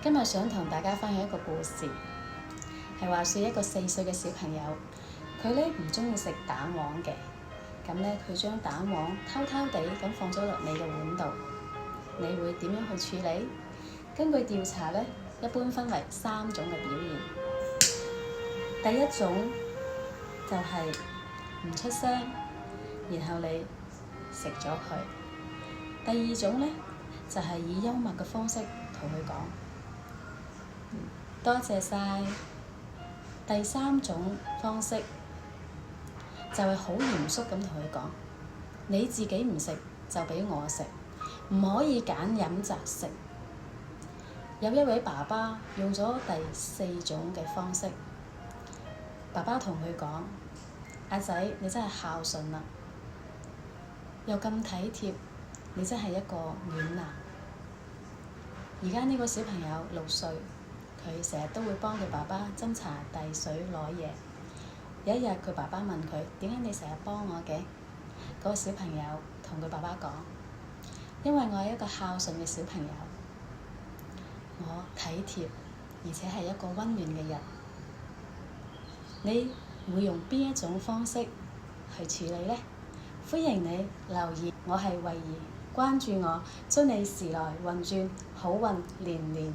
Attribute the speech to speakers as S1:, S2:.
S1: 今日想同大家分享一個故事，係話說一個4歲嘅小朋友，佢咧唔中意食蛋黃嘅，咁咧佢將蛋黃偷偷地咁放咗落你嘅碗度，你會點樣去處理？根據調查咧，一般分為3種嘅表現。第一種就係唔出聲，然後你食咗佢。第二種咧就係以幽默嘅方式同佢講。多謝晒。第3種方式就係好嚴肅咁同佢講，你自己唔食就俾我食，唔可以揀飲擇食。有一位爸爸用咗第4種嘅方式，爸爸同佢講：阿仔，你真係孝順啦，又咁體貼，你真係一個暖男。而家呢個小朋友6歲。佢成日都會幫佢爸爸斟茶遞水攞嘢。有一日佢爸爸問佢：點解你成日幫我嘅？嗰個小朋友同佢爸爸講：因為我係一個孝順嘅小朋友，我體貼，而且係一個溫暖嘅人。你會用邊一種方式去處理呢？歡迎你留言，我係慧兒，關注我，祝你時來運轉，好運連連。